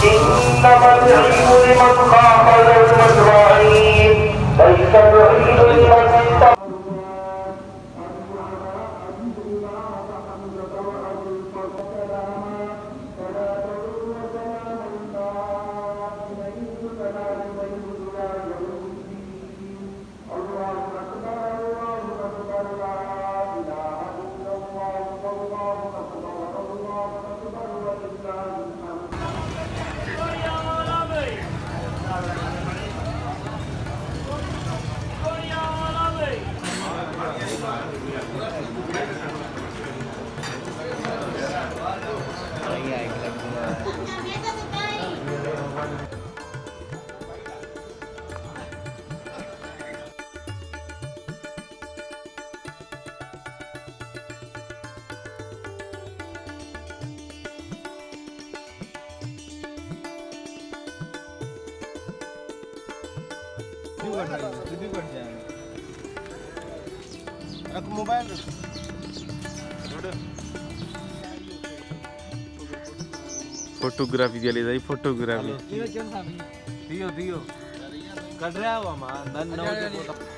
إنما العلم لمن خاف يوم الوعيد ليس العلم لمن اتقى mobile photography चली जाए photography दियो दियो कर रहा है वो